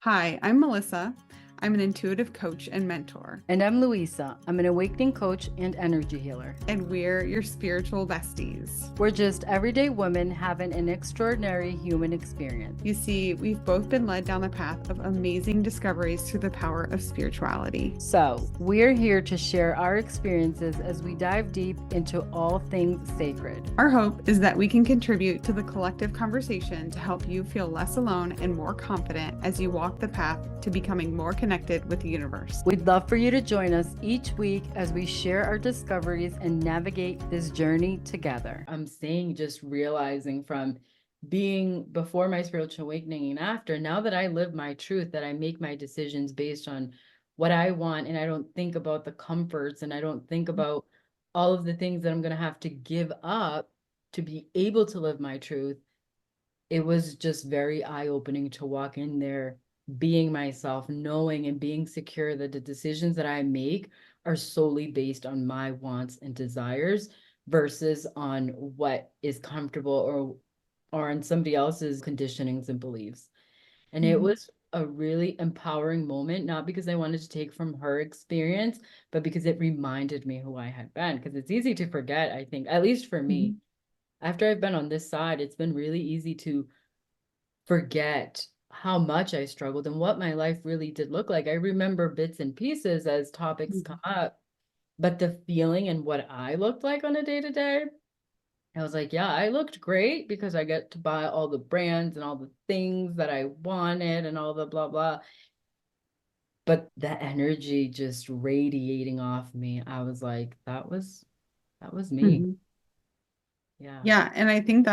Hi, I'm Melissa. I'm an intuitive coach and mentor, And I'm Luisa. I'm an awakening coach and energy healer. and we're your spiritual besties. We're just everyday women having an extraordinary human experience. You see, we've both been led down the path of amazing discoveries through the power of spirituality. So, we're here to share our experiences as we dive deep into all things sacred. Our hope is that we can contribute to the collective conversation to help you feel less alone and more confident as you walk the path to becoming more connected with the universe. We'd love for you to join us each week as we share our discoveries and navigate this journey together. I'm saying, just realizing from being before my spiritual awakening and after, now that I live my truth, that I make my decisions based on what I want, and I don't think about the comforts, and I don't think about all of the things that I'm going to have to give up to be able to live my truth. It was just very eye-opening to walk in there being myself, knowing and being secure that the decisions that I make are solely based on my wants and desires versus on what is comfortable or on somebody else's conditionings and beliefs. And it was a really empowering moment, not because I wanted to take from her experience, but because it reminded me who I had been. Because it's easy to forget, I think, at least for me. After I've been on this side, it's been really easy to forget how much I struggled and what my life really did look like. I remember bits and pieces as topics come up, but the feeling and what I looked like on a day to day, I was like, yeah, I looked great because I get to buy all the brands and all the things that I wanted and all the blah, blah. But that energy just radiating off me, I was like, that was me. Mhm. Yeah. Yeah, and I think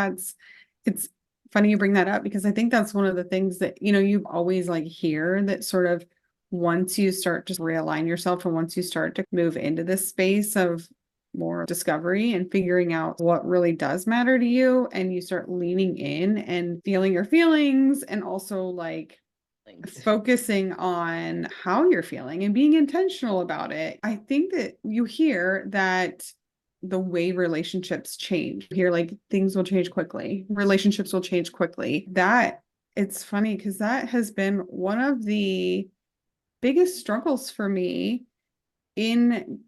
it's funny you bring that up because I think that's one of the things that, you always like hear that sort of once you start to realign yourself and once you start to move into this space of more discovery and figuring out what really does matter to you and you start leaning in and feeling your feelings and also like Thanks. focusing on how you're feeling and being intentional about it. I think that you hear that the way relationships change. You hear like things will change quickly, relationships will change quickly. That it's funny because that has been one of the biggest struggles for me in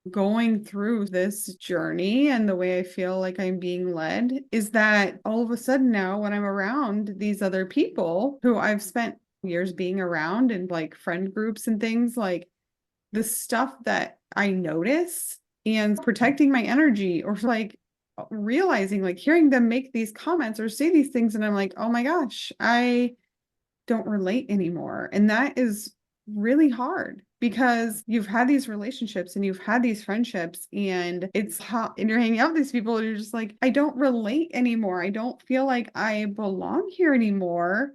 going through this journey and the way I feel like I'm being led is that all of a sudden now, when I'm around these other people who I've spent years being around and like friend groups and things, like the stuff that I notice and protecting my energy or like realizing, like hearing them make these comments or say these things, and I'm like, oh my gosh, I don't relate anymore. And that is really hard because you've had these relationships and you've had these friendships and it's how and you're hanging out with these people and you're just like, I don't relate anymore. I don't feel like I belong here anymore.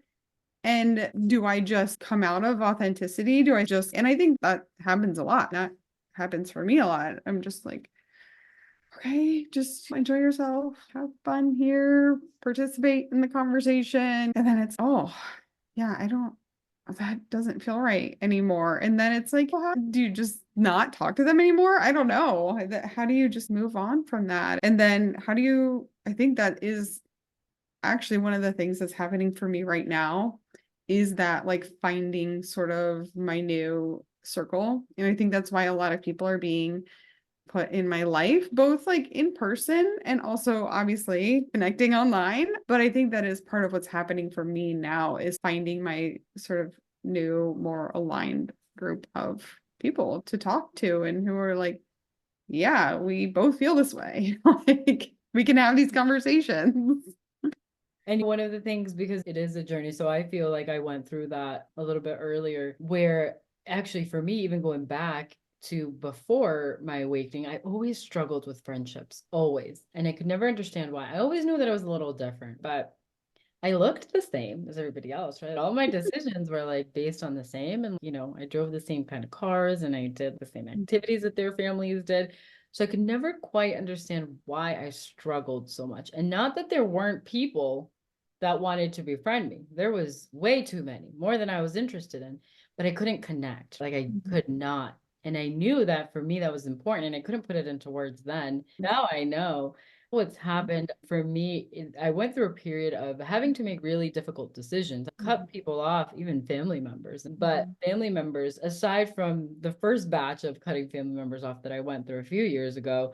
And do I just come out of authenticity? Do I just, and I think that happens a lot. That happens for me a lot. I'm just like, okay, just enjoy yourself, have fun here, participate in the conversation. And then it's, oh, yeah, that doesn't feel right anymore. And then it's like, well, how do you just not talk to them anymore? I don't know. How do you just move on from that? And then I think that is actually one of the things that's happening for me right now is that like finding sort of my new circle. And I think that's why a lot of people are being put in my life, both like in person and also obviously connecting online. But I think that is part of what's happening for me now is finding my sort of new, more aligned group of people to talk to and who are like, yeah, we both feel this way. Like we can have these conversations. And one of the things, because it is a journey, so I feel like I went through that a little bit earlier, where actually for me, even going back to before my awakening, I always struggled with friendships, always. And I could never understand why. I always knew that I was a little different, but I looked the same as everybody else, right? All my decisions were like based on the same. And, I drove the same kind of cars and I did the same activities that their families did. So I could never quite understand why I struggled so much. And not that there weren't people that wanted to befriend me. There was way too many, more than I was interested in, but I couldn't connect. Like I could not. And I knew that for me, that was important. And I couldn't put it into words then. Now I know. What's happened for me, I went through a period of having to make really difficult decisions, cut people off, even family members. But family members, aside from the first batch of cutting family members off that I went through a few years ago,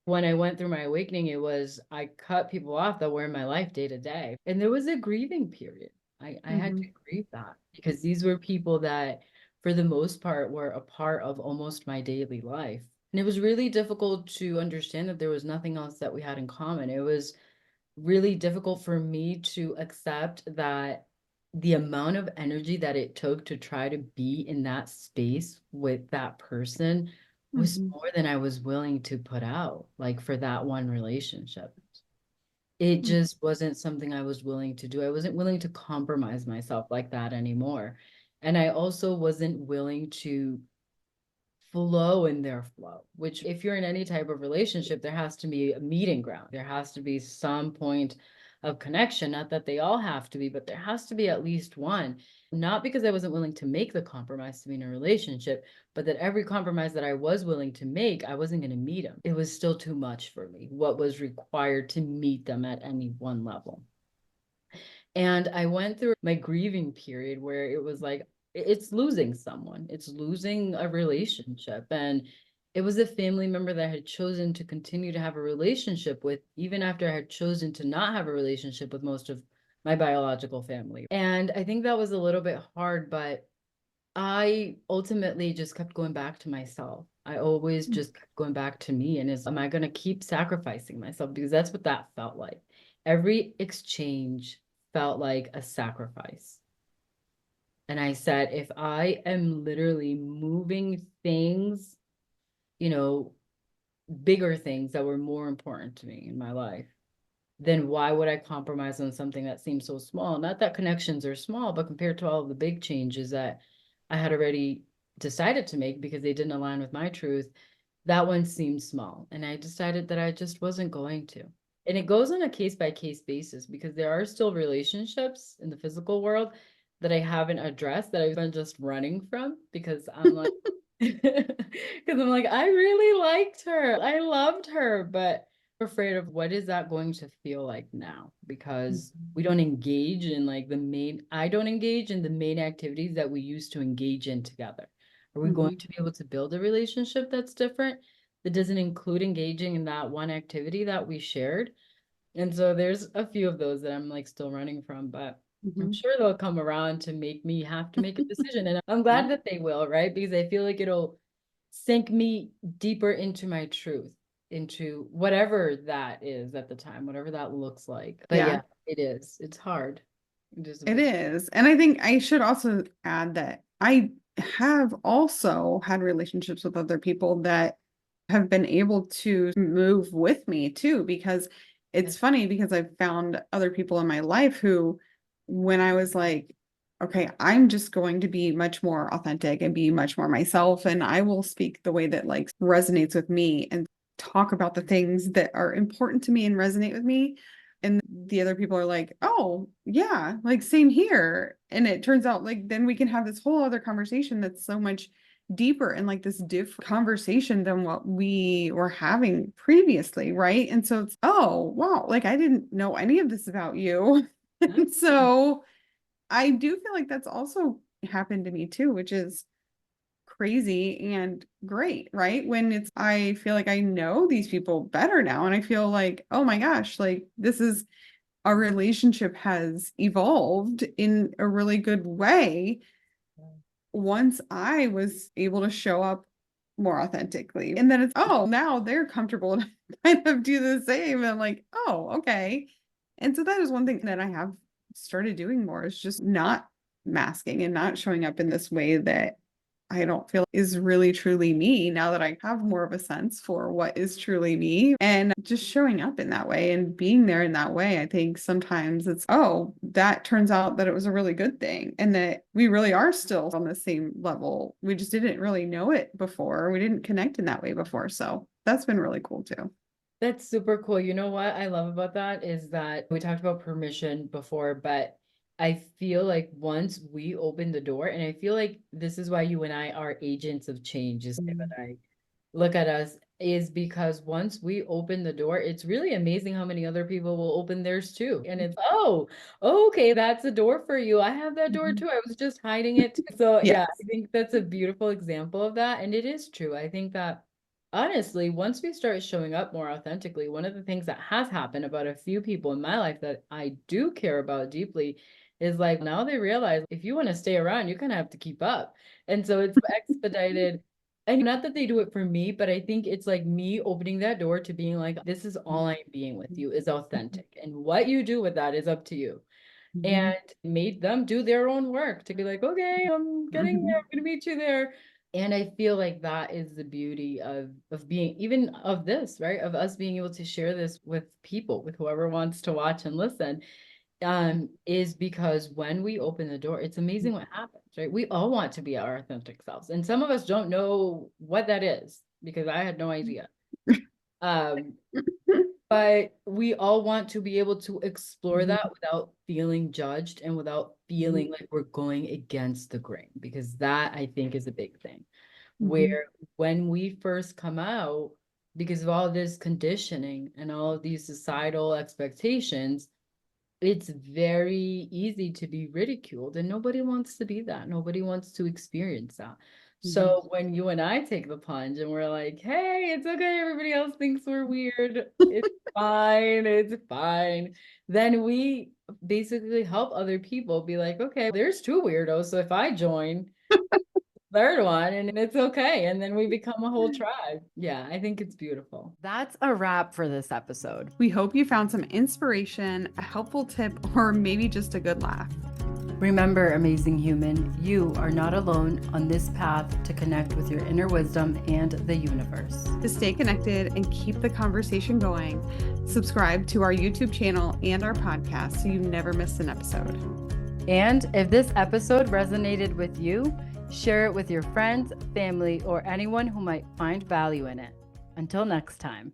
when I went through my awakening, it was I cut people off that were in my life day to day. And there was a grieving period. I had to Mhm. grieve that because these were people that, for the most part, were a part of almost my daily life. And it was really difficult to understand that there was nothing else that we had in common. It was really difficult for me to accept that the amount of energy that it took to try to be in that space with that person was Mhm. more than I was willing to put out, like for that one relationship. It Mhm. just wasn't something I was willing to do. I wasn't willing to compromise myself like that anymore. And I also wasn't willing to flow in their flow, which if you're in any type of relationship, there has to be a meeting ground. There has to be some point of connection. Not that they all have to be, but there has to be at least one. Not because I wasn't willing to make the compromise to be in a relationship, but that every compromise that I was willing to make, I wasn't going to meet them. It was still too much for me, what was required to meet them at any one level. And I went through my grieving period where it was like, it's losing someone, it's losing a relationship. And it was a family member that I had chosen to continue to have a relationship with, even after I had chosen to not have a relationship with most of my biological family. And I think that was a little bit hard, but I ultimately just kept going back to myself. I always just kept going back to me. And am I going to keep sacrificing myself? Because that's what that felt like. Every exchange felt like a sacrifice. And I said, if I am literally moving things, you know, bigger things that were more important to me in my life, then why would I compromise on something that seems so small? Not that connections are small, but compared to all of the big changes that I had already decided to make because they didn't align with my truth, that one seemed small. And I decided that I just wasn't going to. And it goes on a case by case basis because there are still relationships in the physical world that I haven't addressed that I've been just running from because I'm like, because I'm like, I really liked her. I loved her, but afraid of what is that going to feel like now because we don't engage in like I don't engage in the main activities that we used to engage in together. Are we going Mhm. to be able to build a relationship that's different that doesn't include engaging in that one activity that we shared? And so there's a few of those that I'm like still running from, but I'm Mhm. sure they'll come around to make me have to make a decision. And I'm glad that they will, right? Because I feel like it'll sink me deeper into my truth, into whatever that is at the time, whatever that looks like. But Yeah, yeah, it is. It's hard. It is a it bit. is. And I think I should also add that I have also had relationships with other people that have been able to move with me too, because Yeah. it's funny because I've found other people in my life who, when I was like, okay, I'm just going to be much more authentic and be much more myself, and I will speak the way that like resonates with me and talk about the things that are important to me and resonate with me. And the other people are like, oh, yeah, like same here. And it turns out like then we can have this whole other conversation that's so much deeper and like this different conversation than what we were having previously, right? And so it's, oh, wow, like I didn't know any of this about you. And so I do feel like that's also happened to me too, which is crazy and great, right? When it's, I feel like I know these people better now, and I feel like, oh my gosh, like this is our relationship has evolved in a really good way once I was able to show up more authentically. And then it's, oh, now they're comfortable to kind of do the same. And I'm like, oh, okay. And so that is one thing that I have started doing more is just not masking and not showing up in this way that I don't feel is really truly me now that I have more of a sense for what is truly me and just showing up in that way and being there in that way. I think sometimes it's, oh, that turns out that it was a really good thing and that we really are still on the same level. We just didn't really know it before. We didn't connect in that way before. So that's been really cool too. That's super cool. You know what I love about that is that we talked about permission before, but I feel like once we open the door, and I feel like this is why you and I are agents of change, is Deb and I look at us is because once we open the door, it's really amazing how many other people will open theirs too. And it's, oh, okay, that's a door for you. I have that door Mhm. too. I was just hiding it too. So yeah, Yes. I think that's a beautiful example of that. And it is true. I think that honestly, once we start showing up more authentically, one of the things that has happened about a few people in my life that I do care about deeply is like now they realize if you want to stay around, you kind of have to keep up. And so it's expedited. And not that they do it for me, but I think it's like me opening that door to being like, this is all I'm being with you is authentic. And what you do with that is up to you. Mhm. And made them do their own work to be like, okay, I'm getting there, Mhm. I'm gonna meet you there. And I feel like that is the beauty of being even of this, right? Of us being able to share this with people, with whoever wants to watch and listen, is because when we open the door, it's amazing what happens, right? We all want to be our authentic selves. And some of us don't know what that is because I had no idea. Um, but we all want to be able to explore Mhm. that without feeling judged and without feeling like we're going against the grain, because that I think is a big thing. Mhm. Where when we first come out, because of all this conditioning and all of these societal expectations, it's very easy to be ridiculed, and nobody wants to be that. Nobody wants to experience that. Mhm. So when you and I take the plunge and we're like, hey, it's okay, everybody else thinks we're weird. It's fine. Then we basically help other people be like, okay, there's two weirdos. So if I join, third one and it's okay, and then we become a whole tribe. Yeah, I think it's beautiful. That's a wrap for this episode. We hope you found some inspiration, a helpful tip, or maybe just a good laugh. Remember, amazing human, you are not alone on this path to connect with your inner wisdom and the universe. To stay connected and keep the conversation going, subscribe to our YouTube channel and our podcast so you never miss an episode. And if this episode resonated with you, share it with your friends, family, or anyone who might find value in it. Until next time.